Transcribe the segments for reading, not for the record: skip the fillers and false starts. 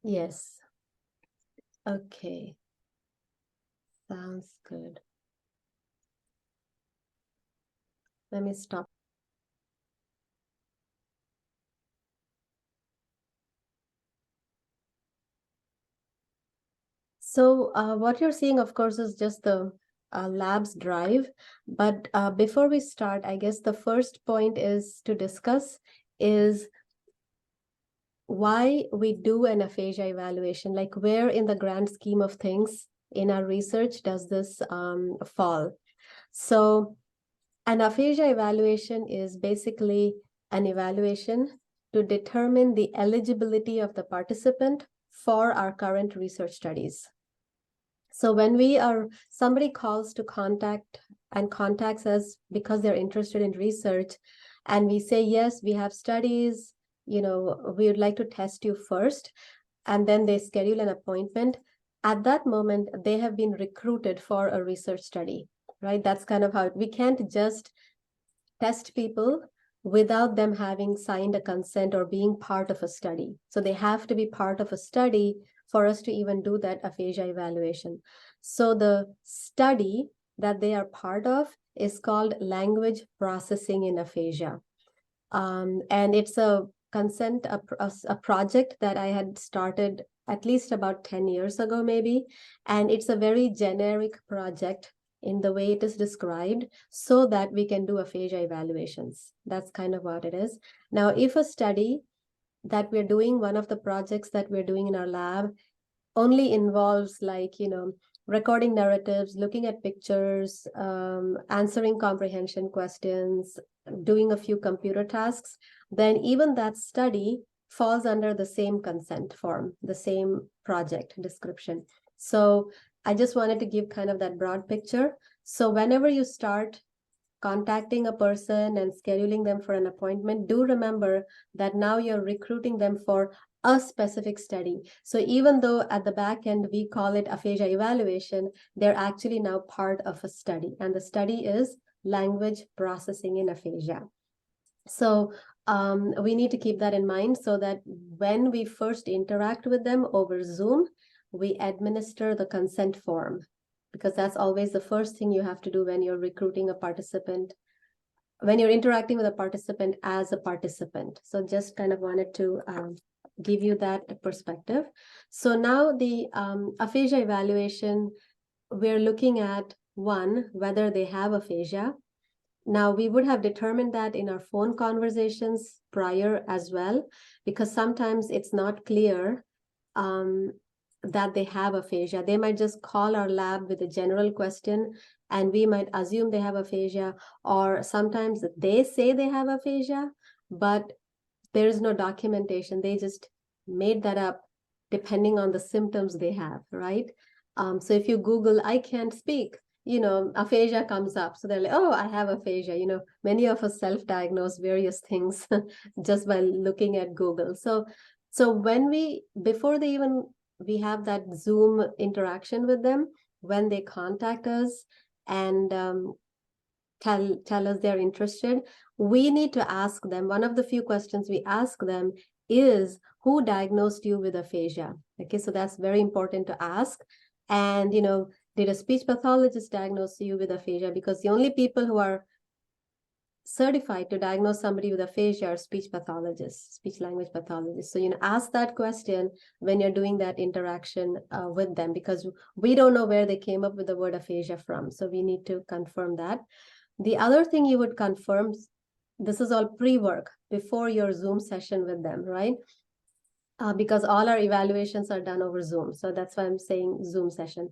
Yes. Okay. Sounds good. Let me stop. So what you're seeing, of course, is just the lab's drive. But before we start, I guess the first point is to discuss is why we do an aphasia evaluation, like where in the grand scheme of things in our research does this fall. So an aphasia evaluation is basically an evaluation to determine the eligibility of the participant for our current research studies. So when somebody calls to contacts us because they're interested in research, and we say, yes, we have studies, we would like to test you first, and then they schedule an appointment. At that moment, they have been recruited for a research study, right? That's kind of how we can't just test people without them having signed a consent or being part of a study. So they have to be part of a study for us to even do that aphasia evaluation. So the study that they are part of is called language processing in aphasia. And it's a project that I had started at least about 10 years ago, maybe. And it's a very generic project in the way it is described so that we can do aphasia evaluations. That's kind of what it is. Now, if a study that we're doing, one of the projects that we're doing in our lab only involves recording narratives, looking at pictures, answering comprehension questions, doing a few computer tasks, then even that study falls under the same consent form, the same project description. So I just wanted to give kind of that broad picture. So whenever you start contacting a person and scheduling them for an appointment, do remember that now you're recruiting them for a specific study. So even though at the back end we call it aphasia evaluation, they're actually now part of a study. And the study is language processing in aphasia. So we need to keep that in mind so that when we first interact with them over Zoom, we administer the consent form, because that's always the first thing you have to do when you're recruiting a participant, when you're interacting with a participant as a participant. So just kind of wanted to give you that perspective. So now the aphasia evaluation, we're looking at one, whether they have aphasia. Now, we would have determined that in our phone conversations prior as well, because sometimes it's not clear that they have aphasia. They might just call our lab with a general question and we might assume they have aphasia, or sometimes they say they have aphasia, but there is no documentation. They just made that up depending on the symptoms they have, right? So if you Google, I can't speak, aphasia comes up. So they're like, oh, I have aphasia. Many of us self-diagnose various things just by looking at Google. So before we have that Zoom interaction with them, when they contact us and tell us they're interested, we need to ask them, one of the few questions we ask them is, who diagnosed you with aphasia? Okay, so that's very important to ask. And, did a speech pathologist diagnose you with aphasia? Because the only people who are certified to diagnose somebody with aphasia are speech pathologists, speech language pathologists. So, ask that question when you're doing that interaction with them, because we don't know where they came up with the word aphasia from. So we need to confirm that. The other thing you would confirm, this is all pre-work before your Zoom session with them, right? Because all our evaluations are done over Zoom. So that's why I'm saying Zoom session.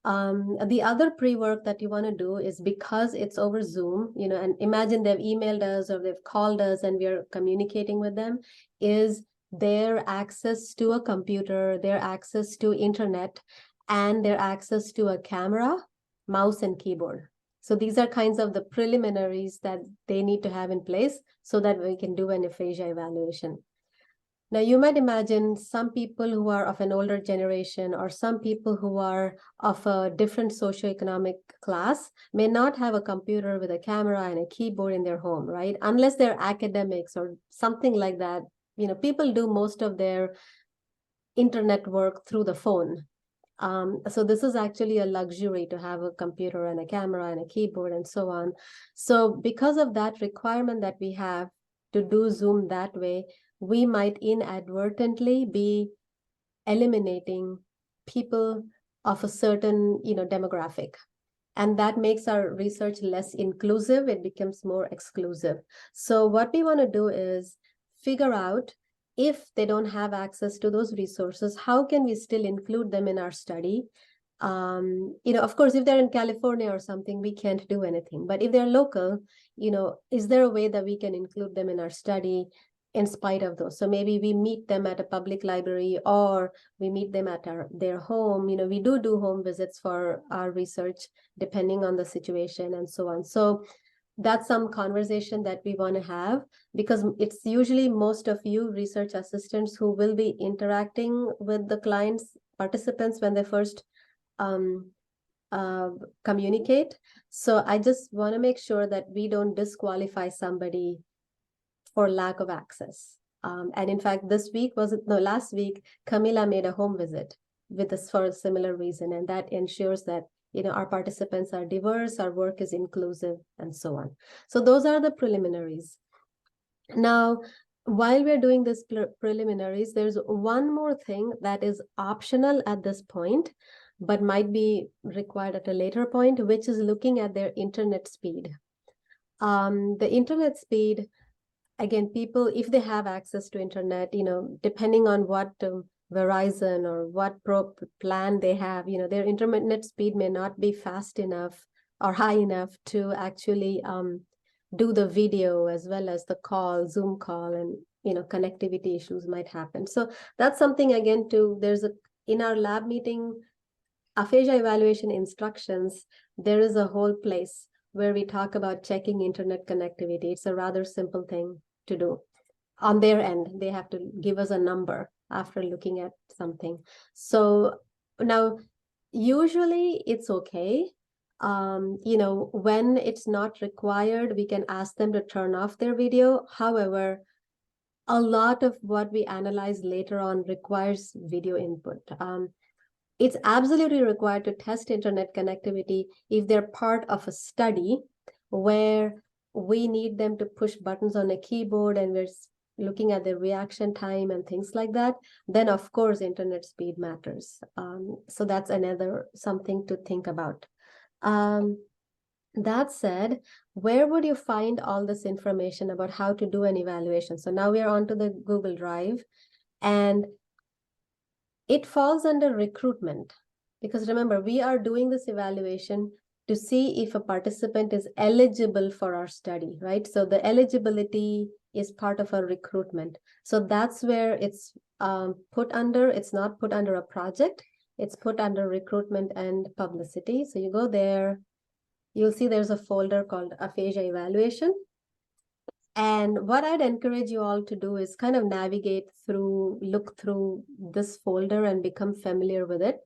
The other pre-work that you want to do is, because it's over Zoom, and imagine they've emailed us or they've called us and we're communicating with them, is their access to a computer, their access to internet, and their access to a camera, mouse, and keyboard. So these are kinds of the preliminaries that they need to have in place so that we can do an aphasia evaluation. Now, you might imagine some people who are of an older generation or some people who are of a different socioeconomic class may not have a computer with a camera and a keyboard in their home, right? Unless they're academics or something like that. People do most of their internet work through the phone. So this is actually a luxury to have a computer and a camera and a keyboard and so on. So because of that requirement that we have to do Zoom that way, we might inadvertently be eliminating people of a certain, demographic. And that makes our research less inclusive. It becomes more exclusive. So what we want to do is figure out, if they don't have access to those resources, how can we still include them in our study? Of course, if they're in California or something, we can't do anything. But if they're local, is there a way that we can include them in our study in spite of those? So maybe we meet them at a public library, or we meet them at their home. We do home visits for our research, depending on the situation and so on. So that's some conversation that we want to have, because it's usually most of you research assistants who will be interacting with the clients, participants, when they first communicate. So I just want to make sure that we don't disqualify somebody for lack of access. And in fact, last week, Camila made a home visit with us for a similar reason, and that ensures that our participants are diverse, our work is inclusive, and so on. So those are the preliminaries. Now, while we're doing this preliminaries, there's one more thing that is optional at this point, but might be required at a later point, which is looking at their internet speed. The internet speed, again, people, if they have access to internet, depending on what Verizon or what plan they have, their internet speed may not be fast enough or high enough to actually do the video as well as the Zoom call, and connectivity issues might happen. So that's something, again, in our lab meeting aphasia evaluation instructions, there is a whole place where we talk about checking internet connectivity. It's a rather simple thing to do. On their end, they have to give us a number after looking at something. So now, usually it's okay. When it's not required, we can ask them to turn off their video. However, a lot of what we analyze later on requires video input. It's absolutely required to test internet connectivity if they're part of a study where we need them to push buttons on a keyboard and we're looking at their reaction time and things like that. Then of course internet speed matters. So that's another something to think about. That said, where would you find all this information about how to do an evaluation? So now we are onto the Google Drive, and it falls under recruitment, because remember, we are doing this evaluation to see if a participant is eligible for our study, right? So the eligibility is part of our recruitment. So that's where it's put under. It's not put under a project. It's put under recruitment and publicity. So you go there, you'll see there's a folder called Aphasia Evaluation. And what I'd encourage you all to do is kind of look through this folder and become familiar with it.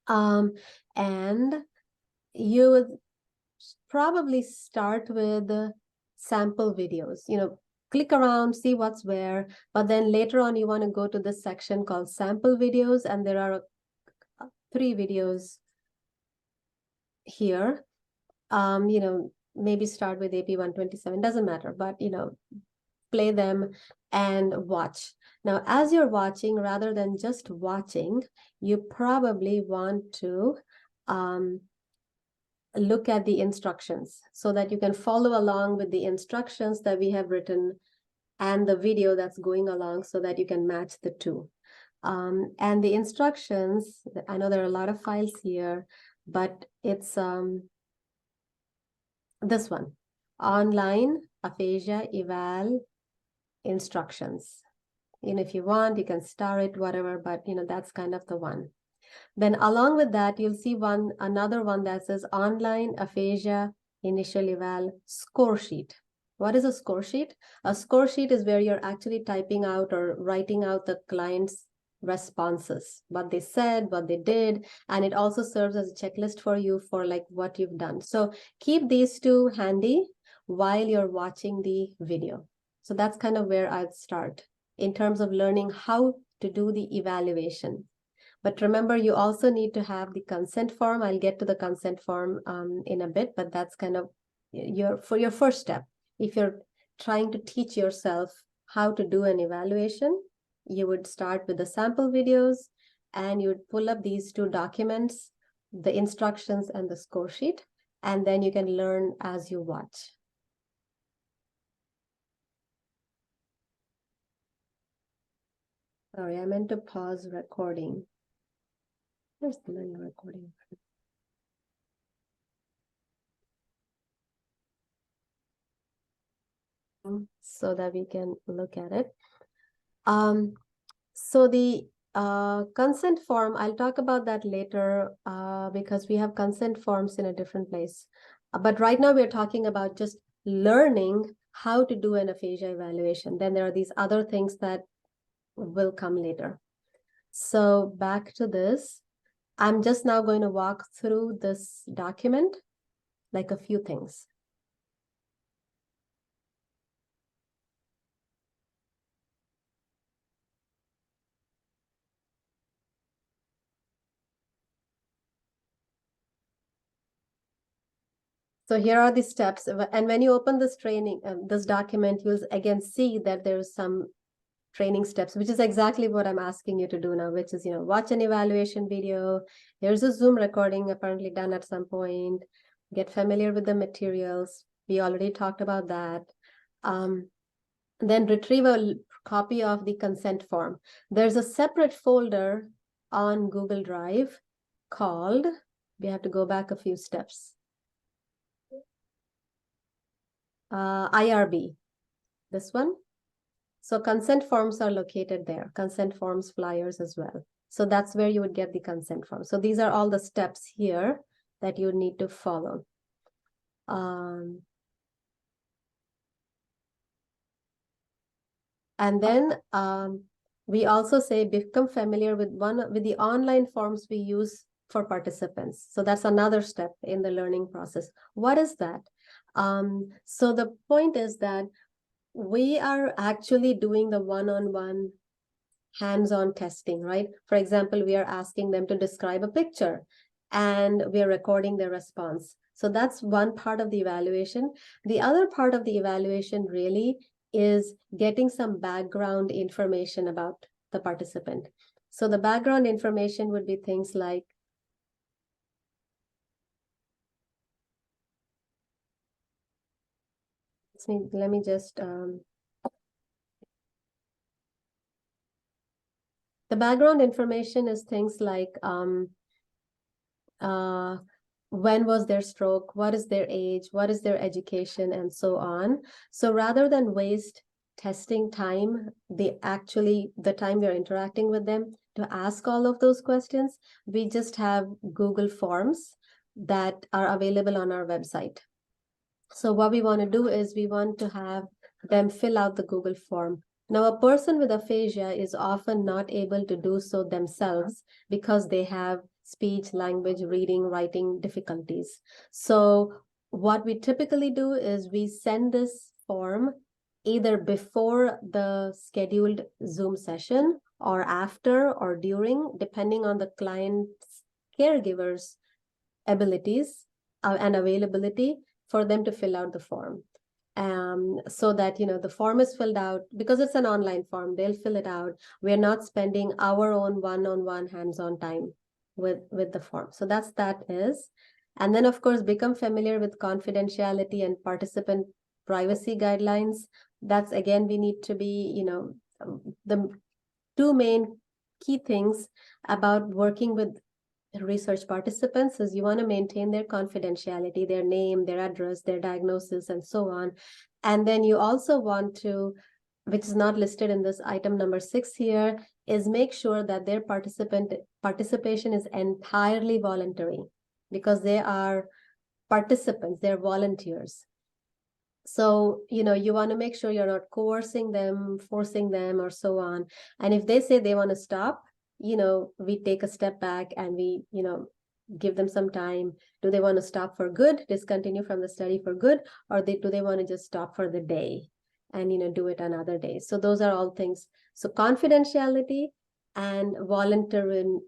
And you would probably start with sample videos, click around, see what's where, but then later on you want to go to this section called sample videos, and there are 3 videos here. Maybe start with AP 127, doesn't matter, but play them and watch. Now, as you're watching, rather than just watching, you probably want to look at the instructions so that you can follow along with the instructions that we have written and the video that's going along, so that you can match the two. And the instructions, I know there are a lot of files here, but it's this one, online aphasia eval instructions. If you want, you can star it, whatever, but that's kind of the one. Then along with that, you'll see another one that says online aphasia initial eval score sheet. What is a score sheet? A score sheet is where you're actually typing out or writing out the client's responses, what they said, what they did, and it also serves as a checklist for you for like what you've done. So keep these 2 handy while you're watching the video. So that's kind of where I'd start in terms of learning how to do the evaluation. But remember, you also need to have the consent form. I'll get to the consent form in a bit, but that's kind of for your first step. If you're trying to teach yourself how to do an evaluation, you would start with the sample videos and you would pull up these two documents, the instructions and the score sheet, and then you can learn as you watch. Sorry, I meant to pause recording. Where's the manual recording? So that we can look at it. So the consent form, I'll talk about that later because we have consent forms in a different place. But right now we're talking about just learning how to do an aphasia evaluation. Then there are these other things that will come later. So back to this. I'm just now going to walk through this document, like a few things. So here are the steps. And when you open this training, this document, you'll again see that there's some training steps, which is exactly what I'm asking you to do now, which is, watch an evaluation video. Here's a Zoom recording apparently done at some point. Get familiar with the materials. We already talked about that. Then retrieve a copy of the consent form. There's a separate folder on Google Drive called, we have to go back a few steps. IRB, this one. So consent forms are located there, consent forms, flyers as well. So that's where you would get the consent form. So these are all the steps here that you need to follow. And then we also say become familiar with the online forms we use for participants. So that's another step in the learning process. What is that? So the point is that we are actually doing the one-on-one hands-on testing, right? For example, we are asking them to describe a picture and we are recording their response. So that's one part of the evaluation. The other part of the evaluation really is getting some background information about the participant. So the background information would be things like, let me just, the background information is things like, when was their stroke, what is their age, what is their education, and so on. So rather than waste testing time, the time we're interacting with them to ask all of those questions, we just have Google Forms that are available on our website. So what we want to do is we want to have them fill out the Google form. Now, a person with aphasia is often not able to do so themselves because they have speech, language, reading, writing difficulties. So what we typically do is we send this form either before the scheduled Zoom session or after or during, depending on the client's caregiver's abilities and availability for them to fill out the form. So that, the form is filled out because it's an online form, they'll fill it out. We're not spending our own one-on-one hands-on time with the form. So that is. And then of course, become familiar with confidentiality and participant privacy guidelines. That's again, we need to be, the two main key things about working with research participants is you want to maintain their confidentiality, their name, their address, their diagnosis, and so on. And then you also want to, which is not listed in this item number 6 here, is make sure that their participation is entirely voluntary because they are participants, they're volunteers. So, you want to make sure you're not coercing them, forcing them, or so on. And if they say they want to stop, we take a step back and we, give them some time. Do they want to stop for good, discontinue from the study for good, or do they want to just stop for the day and, do it another day? So those are all things. So confidentiality, and voluntary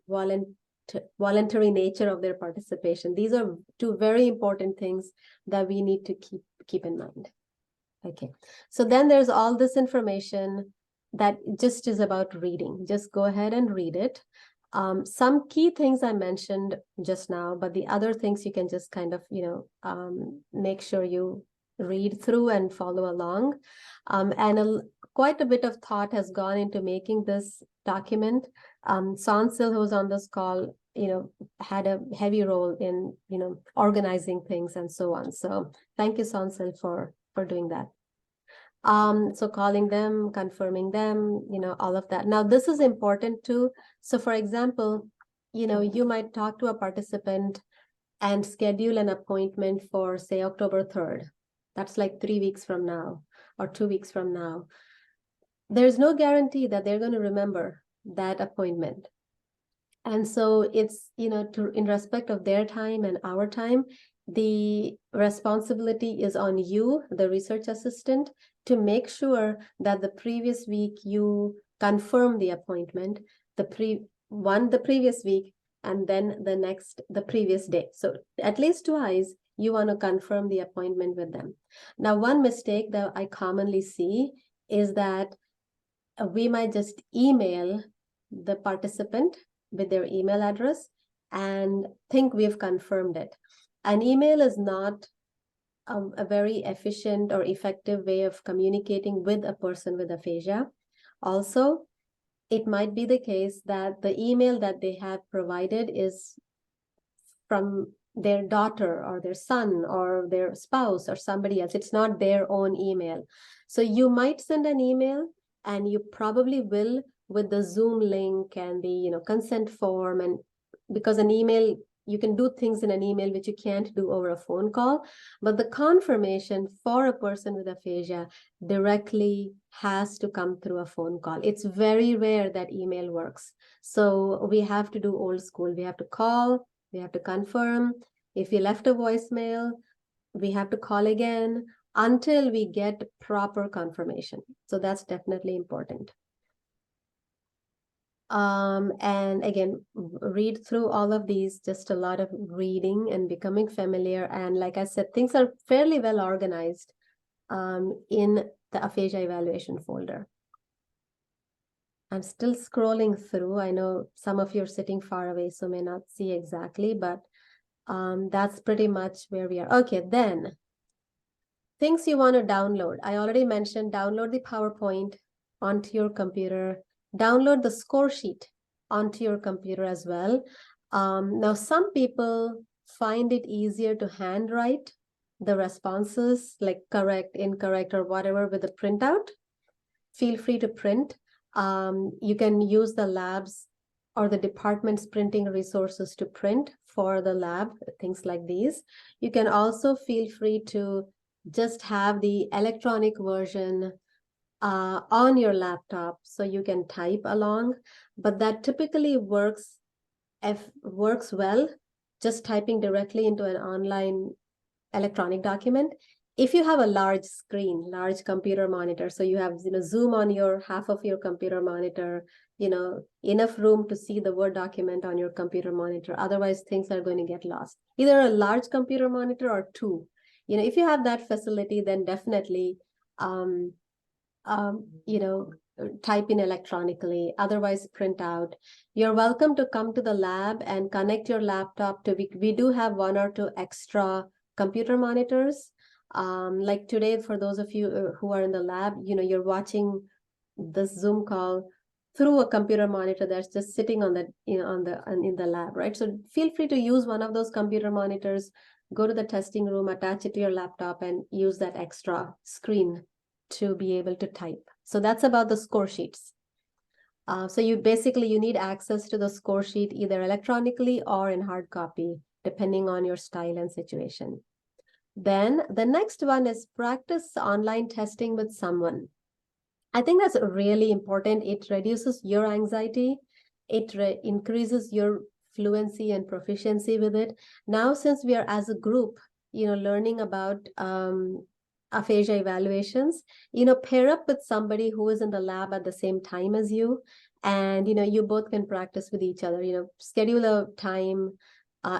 nature of their participation. These are two very important things that we need to keep in mind. Okay, so then there's all this information that just is about reading. Just go ahead and read it. Some key things I mentioned just now, but the other things you can just kind of, make sure you read through and follow along. And quite a bit of thought has gone into making this document. Sansil, who was on this call, had a heavy role in, organizing things and so on. So thank you, Sansil, for doing that. So calling them, confirming them, all of that. Now, this is important too. So for example, you might talk to a participant and schedule an appointment for, say, October 3rd. That's like 3 weeks from now or 2 weeks from now. There's no guarantee that they're going to remember that appointment. And so it's, in respect of their time and our time, the responsibility is on you, the research assistant, to make sure that the previous week you confirm the appointment, the previous week, and then the previous day. So at least twice you want to confirm the appointment with them. Now, one mistake that I commonly see is that we might just email the participant with their email address and think we've confirmed it. An email is not a very efficient or effective way of communicating with a person with aphasia. Also, it might be the case that the email that they have provided is from their daughter or their son or their spouse or somebody else. It's not their own email. So you might send an email, and you probably will, with the Zoom link and the consent form, and because an email, you can do things in an email which you can't do over a phone call, but the confirmation for a person with aphasia directly has to come through a phone call. It's very rare that email works. So we have to do old school. We have to call, we have to confirm. If you left a voicemail, we have to call again until we get proper confirmation. So that's definitely important. And again, read through all of these, just a lot of reading and becoming familiar. And like I said, things are fairly well organized in the aphasia evaluation folder. I'm still scrolling through. I know some of you are sitting far away, so may not see exactly, but that's pretty much where we are. Okay, then things you want to download. I already mentioned download the PowerPoint onto your computer. Download the score sheet onto your computer as well. Now, some people find it easier to handwrite the responses, like correct, incorrect, or whatever, with a printout. Feel free to print. You can use the labs or the department's printing resources to print for the lab, things like these. You can also feel free to just have the electronic version on your laptop so you can type along, but that typically works well just typing directly into an online electronic document. If you have a large screen, large computer monitor, so you have Zoom on your half of your computer monitor, enough room to see the Word document on your computer monitor. Otherwise, things are going to get lost. Either a large computer monitor or two. If you have that facility, then definitely type in electronically, otherwise print out. You're welcome to come to the lab and connect your laptop to, we do have 1 or 2 extra computer monitors. Like today, for those of you who are in the lab, you're watching this Zoom call through a computer monitor that's just sitting on the, in the lab, right? So feel free to use one of those computer monitors, go to the testing room, attach it to your laptop, and use that extra screen to be able to type. So that's about the score sheets. So you need access to the score sheet either electronically or in hard copy, depending on your style and situation. Then the next one is practice online testing with someone. I think that's really important. It reduces your anxiety. It increases your fluency and proficiency with it. Now, since we are as a group, learning about aphasia evaluations, pair up with somebody who is in the lab at the same time as you And, you both can practice with each other, schedule a time.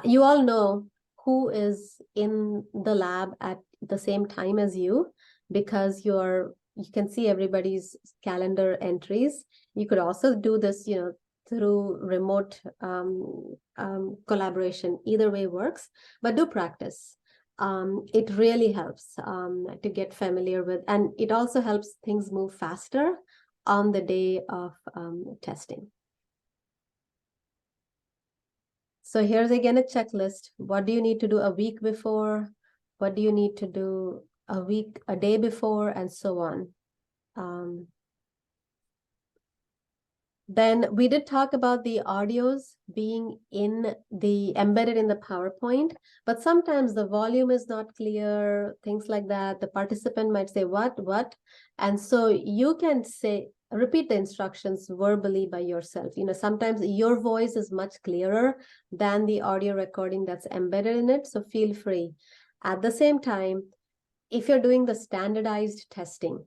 You all know who is in the lab at the same time as you, because you can see everybody's calendar entries. You could also do this, through remote collaboration. Either way works, but do practice. It really helps to get familiar with, and it also helps things move faster on the day of testing. So here's again a checklist. What do you need to do a week before? What do you need to do a day before, and so on. Then we did talk about the audios being embedded in the PowerPoint, but sometimes the volume is not clear, things like that. The participant might say, what? And so you can repeat the instructions verbally by yourself. Sometimes your voice is much clearer than the audio recording that's embedded in it, so feel free. At the same time, if you're doing the standardized testing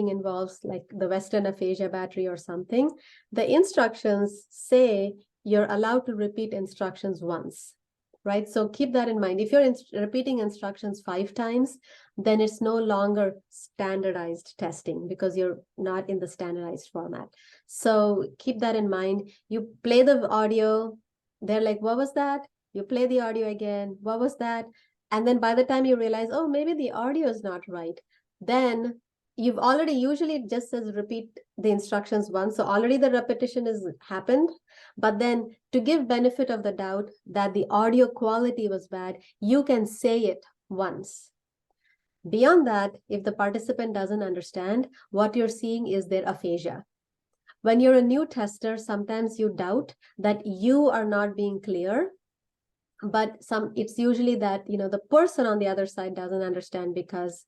involves like the Western Aphasia battery or something, the instructions say you're allowed to repeat instructions once, right? So keep that in mind. If you're repeating instructions 5 times, then it's no longer standardized testing because you're not in the standardized format. So keep that in mind. You play the audio, they're like, what was that? You play the audio again, what was that? And then by the time you realize, oh, maybe the audio is not right, then you've already, usually it just says repeat the instructions once. So already the repetition has happened. But then to give benefit of the doubt that the audio quality was bad, you can say it once. Beyond that, if the participant doesn't understand, what you're seeing is their aphasia. When you're a new tester, sometimes you doubt that you are not being clear, but it's usually that, the person on the other side doesn't understand because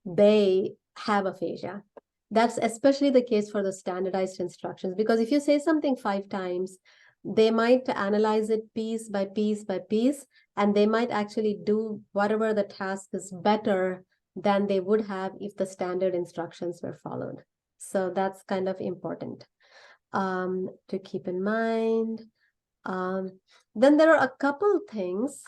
they have aphasia. That's especially the case for the standardized instructions, because if you say something 5 times, they might analyze it piece by piece by piece, and they might actually do whatever the task is better than they would have if the standard instructions were followed. So that's kind of important to keep in mind. Then there are a couple things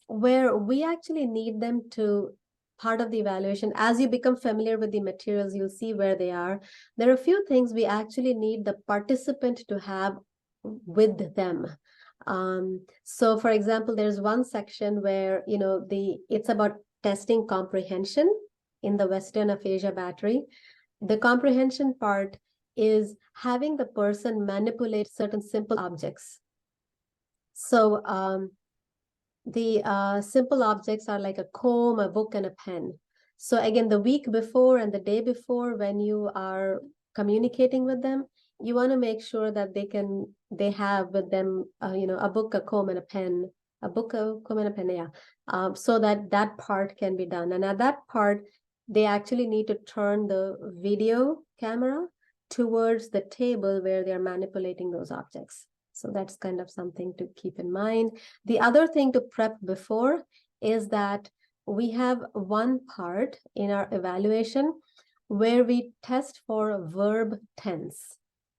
where we actually need them to part of the evaluation. As you become familiar with the materials, you'll see where they are. There are a few things we actually need the participant to have with them. So for example, there's one section where, it's about testing comprehension in the Western Aphasia battery. The comprehension part is having the person manipulate certain simple objects. So the simple objects are like a comb, a book, and a pen. So again, the week before and the day before, when you are communicating with them, you want to make sure that they have with them, a book, a comb, and a pen, a book, a comb, and a pen, yeah, so that part can be done. And at that part, they actually need to turn the video camera towards the table where they're manipulating those objects. So that's kind of something to keep in mind. The other thing to prep before is that we have one part in our evaluation where we test for verb tense.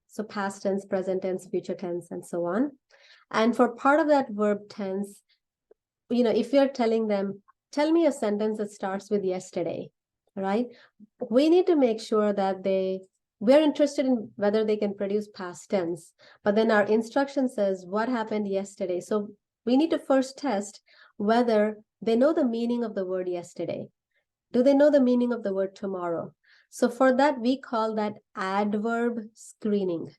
So past tense, present tense, future tense, and so on. And for part of that verb tense, if you're telling them, tell me a sentence that starts with yesterday, right? We need to make sure that we're interested in whether they can produce past tense, but then our instruction says what happened yesterday. So we need to first test whether they know the meaning of the word yesterday. Do they know the meaning of the word tomorrow? So for that, we call that adverb screening.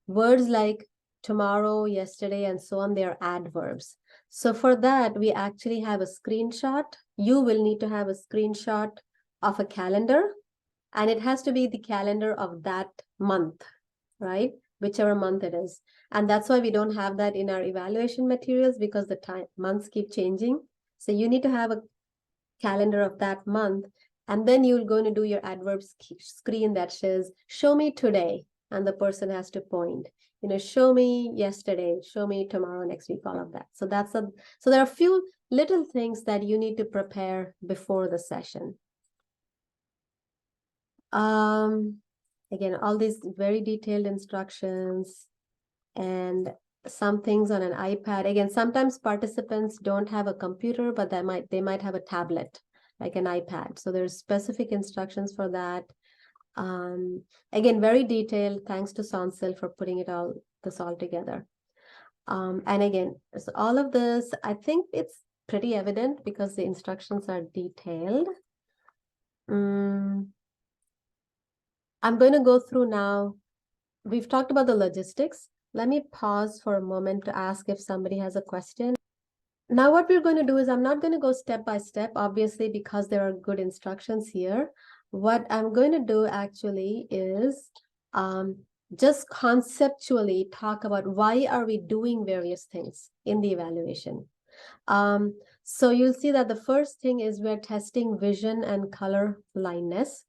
Words like tomorrow, yesterday, and so on, they are adverbs. So for that, we actually have a screenshot. You will need to have a screenshot of a calendar, and it has to be the calendar of that month, right? Whichever month it is. And that's why we don't have that in our evaluation materials, because the months keep changing. So you need to have a calendar of that month, and then you're going to do your adverb screen that says, show me today. And the person has to point, show me yesterday, show me tomorrow, next week, all of that. So so there are a few little things that you need to prepare before the session. Again, all these very detailed instructions and some things on an iPad. Again, sometimes participants don't have a computer, but they might have a tablet, like an iPad. So there's specific instructions for that. Again, very detailed. Thanks to Sonsil for putting this all together. And again, so all of this, I think it's pretty evident because the instructions are detailed. I'm going to go through now. We've talked about the logistics. Let me pause for a moment to ask if somebody has a question. Now what we're going to do is I'm not going to go step by step, obviously, because there are good instructions here. What I'm going to do actually is just conceptually talk about why are we doing various things in the evaluation. So you'll see that the first thing is we're testing vision and color blindness.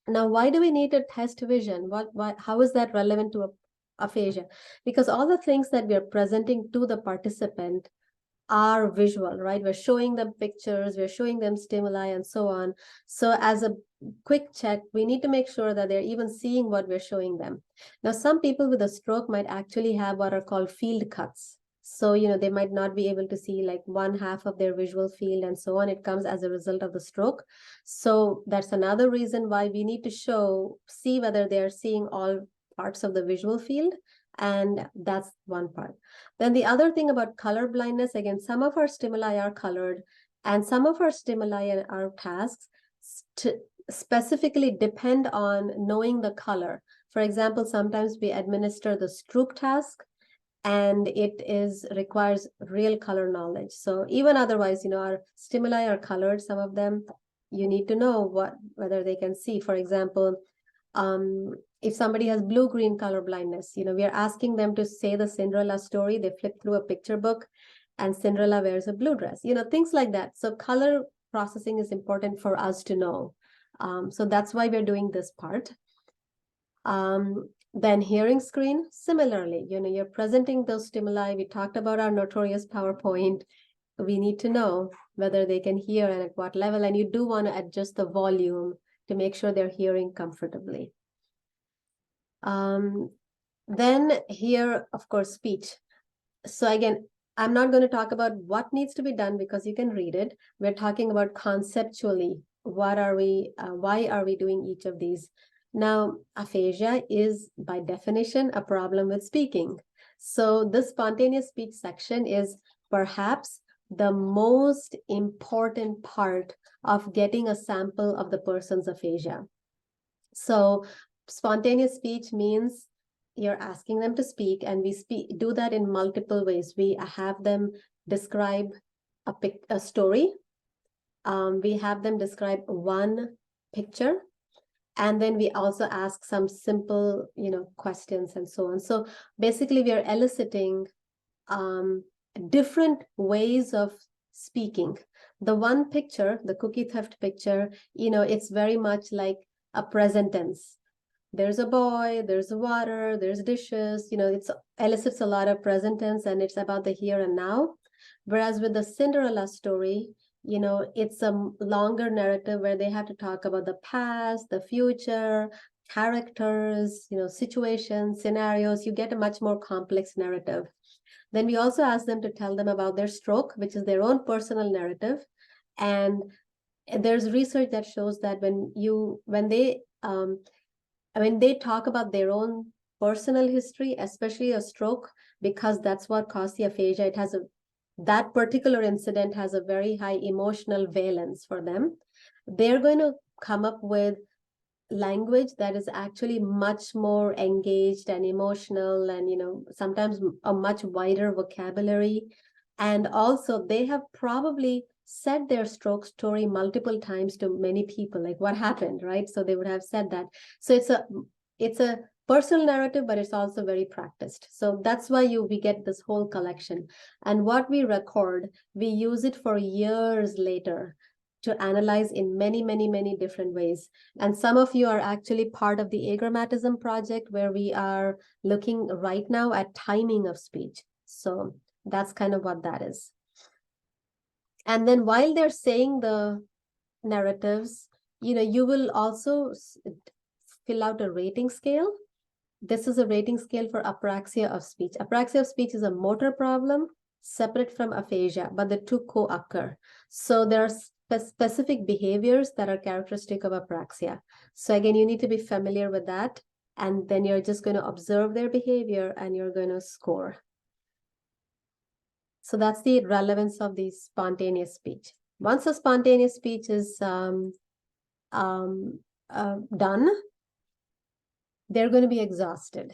Now, why do we need to test vision? How is that relevant to aphasia? Because all the things that we are presenting to the participant are visual, right? We're showing them pictures, we're showing them stimuli and so on. So as a quick check, we need to make sure that they're even seeing what we're showing them. Now, some people with a stroke might actually have what are called field cuts. So, they might not be able to see like one half of their visual field and so on. It comes as a result of the stroke. So that's another reason why we need to see whether they're seeing all parts of the visual field. And that's one part. Then the other thing about color blindness, again, some of our stimuli are colored and some of our stimuli and our tasks specifically depend on knowing the color. For example, sometimes we administer the Stroop task and it requires real color knowledge. So even otherwise, our stimuli are colored. Some of them you need to know whether they can see. For example, if somebody has blue-green color blindness, we are asking them to say the Cinderella story. They flip through a picture book and Cinderella wears a blue dress, things like that. So color processing is important for us to know. So that's why we're doing this part. Then hearing screen, similarly, you're presenting those stimuli. We talked about our notorious PowerPoint. We need to know whether they can hear and at what level, and you do want to adjust the volume to make sure they're hearing comfortably. Then here, of course, speech. So again, I'm not going to talk about what needs to be done because you can read it. We're talking about conceptually, why are we doing each of these? Now, aphasia is by definition a problem with speaking. So this spontaneous speech section is perhaps the most important part of getting a sample of the person's aphasia. So spontaneous speech means you're asking them to speak, and we do that in multiple ways. We have them describe a story. We have them describe one picture. And then we also ask some simple, questions and so on. So basically, we are eliciting different ways of speaking. The one picture, the cookie theft picture, it's very much like a present tense. There's a boy, there's water, there's dishes, it elicits a lot of present tense and it's about the here and now. Whereas with the Cinderella story, it's a longer narrative where they have to talk about the past, the future, characters, situations, scenarios. You get a much more complex narrative. Then we also ask them to tell them about their stroke, which is their own personal narrative. And there's research that shows that when they talk about their own personal history, especially a stroke, because that's what caused the aphasia, that particular incident has a very high emotional valence for them. They're going to come up with language that is actually much more engaged and emotional and, sometimes a much wider vocabulary. And also they have probably said their stroke story multiple times to many people, like what happened, right? So they would have said that. So it's a personal narrative, but it's also very practiced. So that's why we get this whole collection. And what we record, we use it for years later to analyze in many, many, many different ways. And some of you are actually part of the agrammatism project where we are looking right now at timing of speech. So that's kind of what that is. And then while they're saying the narratives, you will also fill out a rating scale. This is a rating scale for apraxia of speech. Apraxia of speech is a motor problem separate from aphasia, but the two co-occur. So there are specific behaviors that are characteristic of apraxia. So again, you need to be familiar with that. And then you're just going to observe their behavior and you're going to score. So that's the relevance of the spontaneous speech. Once the spontaneous speech is done, they're going to be exhausted.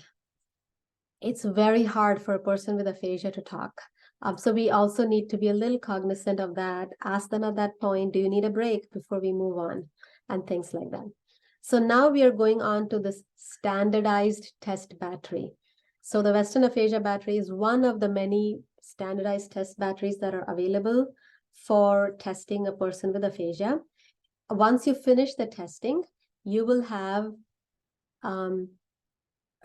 It's very hard for a person with aphasia to talk. So we also need to be a little cognizant of that. Ask them at that point, do you need a break before we move on? And things like that. So now we are going on to this standardized test battery. So the Western Aphasia Battery is one of the many standardized test batteries that are available for testing a person with aphasia. Once you finish the testing, you will have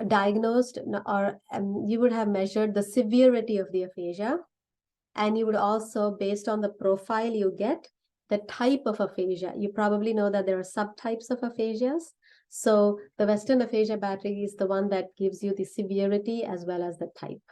diagnosed, or you would have measured the severity of the aphasia. And you would also, based on the profile you get, the type of aphasia. You probably know that there are subtypes of aphasias. So the Western Aphasia Battery is the one that gives you the severity as well as the type.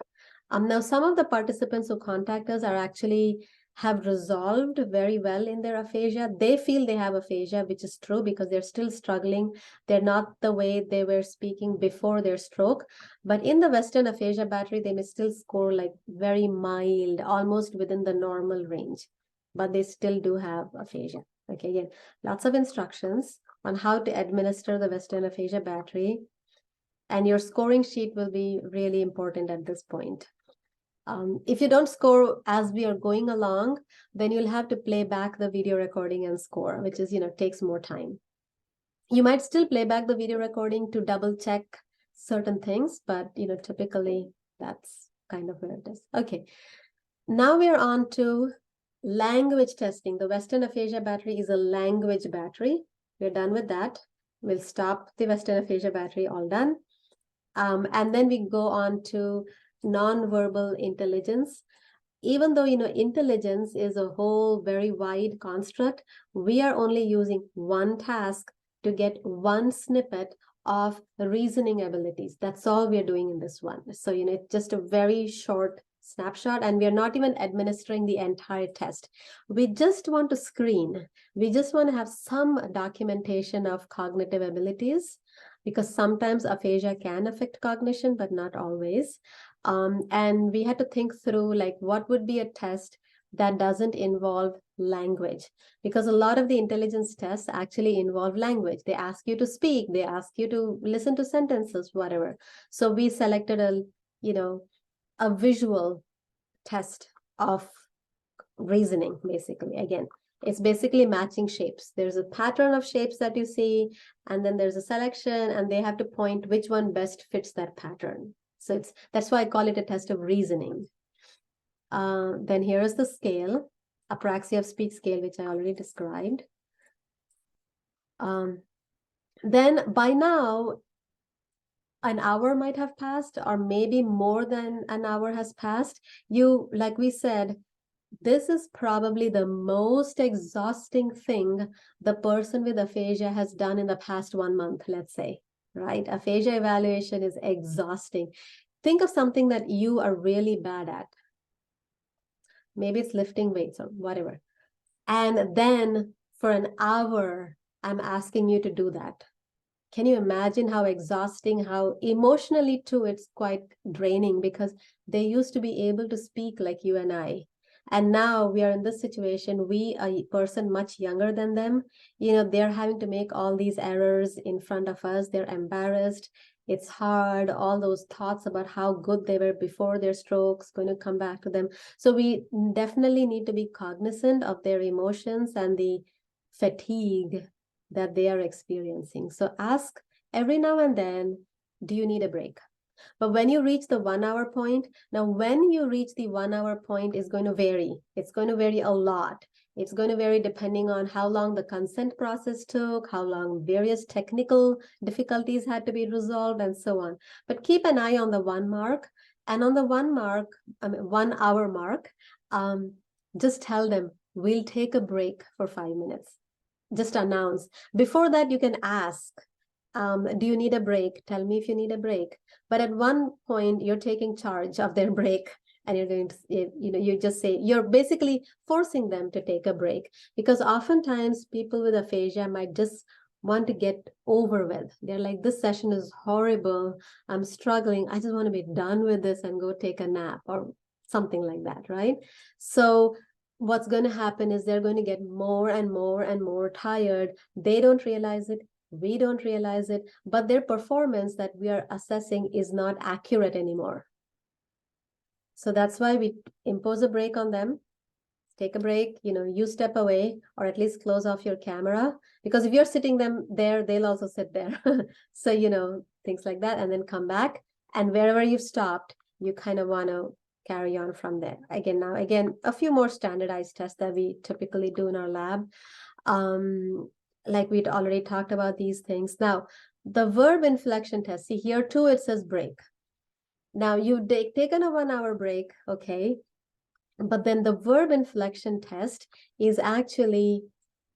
Now, some of the participants who contact us are actually have resolved very well in their aphasia. They feel they have aphasia, which is true because they're still struggling. They're not the way they were speaking before their stroke. But in the Western Aphasia Battery, they may still score like very mild, almost within the normal range. But they still do have aphasia. Okay, again, lots of instructions on how to administer the Western Aphasia Battery. And your scoring sheet will be really important at this point. If you don't score as we are going along, then you'll have to play back the video recording and score, which is, takes more time. You might still play back the video recording to double check certain things, but, typically that's kind of where it is. Okay. Now we're on to language testing. The Western Aphasia Battery is a language battery. We're done with that. We'll stop the Western Aphasia Battery, all done. And then we go on to nonverbal intelligence. Even though, intelligence is a whole very wide construct, we are only using one task to get one snippet of reasoning abilities. That's all we're doing in this one. So, it's just a very short snapshot, and we're not even administering the entire test. We just want to screen. We just want to have some documentation of cognitive abilities, because sometimes aphasia can affect cognition, but not always. And we had to think through, like, what would be a test that doesn't involve language? Because a lot of the intelligence tests actually involve language. They ask you to speak, they ask you to listen to sentences, whatever. So we selected a visual test of reasoning, basically. Again, it's basically matching shapes. There's a pattern of shapes that you see, and then there's a selection, and they have to point which one best fits that pattern. So that's why I call it a test of reasoning. Then here is the scale, apraxia of speech scale, which I already described. Then by now, an hour might have passed, or maybe more than an hour has passed. Like we said, this is probably the most exhausting thing the person with aphasia has done in the past 1 month, let's say, right? Aphasia evaluation is exhausting. Think of something that you are really bad at. Maybe it's lifting weights or whatever. And then for an hour, I'm asking you to do that. Can you imagine how exhausting, how emotionally too, it's quite draining, because they used to be able to speak like you and I. And now we are in this situation, we, a person much younger than them, they're having to make all these errors in front of us. They're embarrassed. It's hard. All those thoughts about how good they were before their strokes going to come back to them. So we definitely need to be cognizant of their emotions and the fatigue that they are experiencing. So ask every now and then, do you need a break? But when you reach the 1 hour point, now when you reach the 1 hour point is going to vary. It's going to vary a lot. It's going to vary depending on how long the consent process took, how long various technical difficulties had to be resolved, and so on. But keep an eye on the 1 mark. And on the 1 hour mark, just tell them, we'll take a break for 5 minutes. Just announce. Before that, you can ask, do you need a break? Tell me if you need a break. But at one point, you're taking charge of their break, and you're going to, you just say, you're basically forcing them to take a break, because oftentimes people with aphasia might just want to get over with. They're like, this session is horrible. I'm struggling. I just want to be done with this and go take a nap or something like that, right? So what's going to happen is they're going to get more and more and more tired. They don't realize it. We don't realize it, but their performance that we are assessing is not accurate anymore. So that's why we impose a break on them. Take a break, you step away, or at least close off your camera, because if you're sitting them there, they'll also sit there. So, things like that, and then come back. And wherever you've stopped, you kind of want to carry on from there. Again, a few more standardized tests that we typically do in our lab. Like we'd already talked about these things. Now, the verb inflection test, see here too, it says break. Now you've taken a 1 hour break, okay? But then the verb inflection test is actually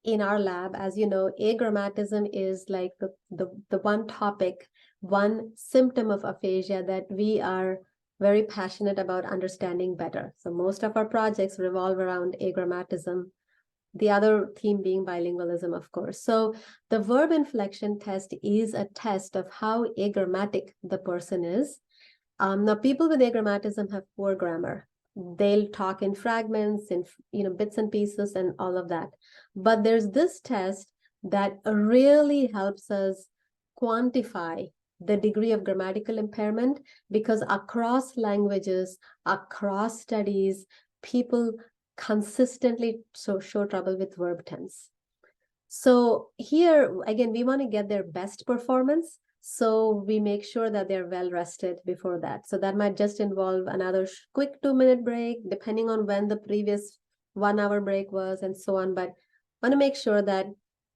in our lab. As you know, agrammatism is like the one topic, one symptom of aphasia that we are very passionate about understanding better. So most of our projects revolve around agrammatism, the other theme being bilingualism, of course. So the verb inflection test is a test of how agrammatic the person is. Now, people with agrammatism have poor grammar. They'll talk in fragments, in bits and pieces, and all of that. But there's this test that really helps us quantify the degree of grammatical impairment, because across languages, across studies, people consistently show trouble with verb tense. So here, again, we want to get their best performance. So we make sure that they're well rested before that. So that might just involve another quick 2-minute break, depending on when the previous 1 hour break was and so on. But want to make sure that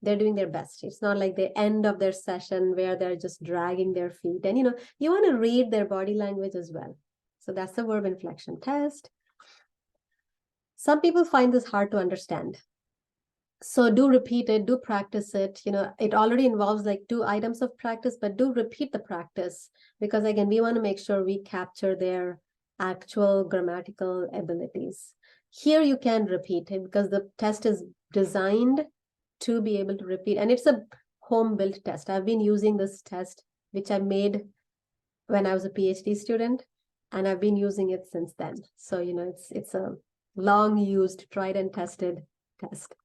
they're doing their best. It's not like the end of their session where they're just dragging their feet. And, you want to read their body language as well. So that's the verb inflection test. Some people find this hard to understand. So do repeat it, do practice it. It already involves like 2 items of practice, but do repeat the practice, because again, we want to make sure we capture their actual grammatical abilities. Here you can repeat it because the test is designed to be able to repeat, and it's a home-built test. I've been using this test, which I made when I was a PhD student, and I've been using it since then. So, it's a long-used, tried and tested test.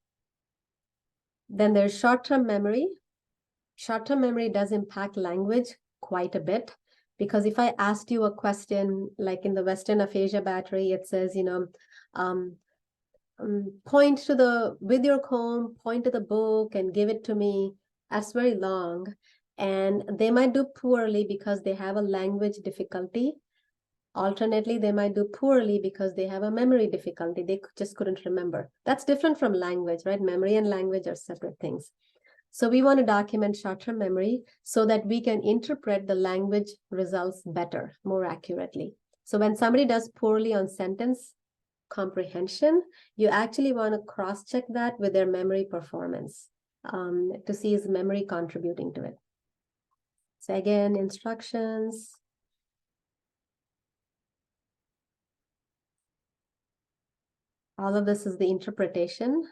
Then there's short-term memory. Short-term memory does impact language quite a bit, because if I asked you a question, like in the Western Aphasia Battery, it says, point with your comb, point to the book and give it to me. That's very long. And they might do poorly because they have a language difficulty. Alternately, they might do poorly because they have a memory difficulty. They just couldn't remember. That's different from language, right? Memory and language are separate things. So we want to document short-term memory so that we can interpret the language results better, more accurately. So when somebody does poorly on sentence comprehension, you actually want to cross-check that with their memory performance to see is memory contributing to it. So again, instructions. All of this is the interpretation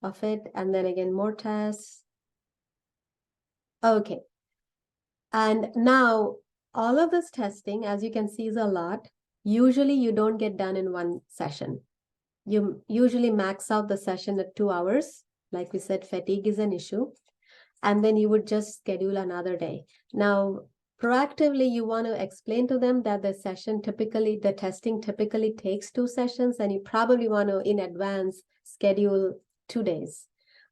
of it. And then again, more tests. Okay. And now all of this testing, as you can see, is a lot. Usually you don't get done in one session. You usually max out the session at 2 hours. Like we said, fatigue is an issue. And then you would just schedule another day. Now, proactively, you want to explain to them that the testing typically takes 2 sessions, and you probably want to, in advance, schedule 2 days.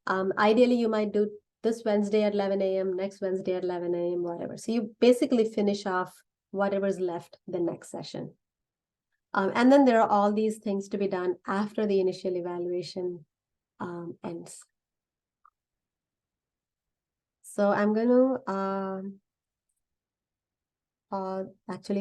Ideally, you might do this Wednesday at 11 a.m., next Wednesday at 11 a.m., whatever. So you basically finish off whatever's left the next session. And then there are all these things to be done after the initial evaluation ends. So I'm going to actually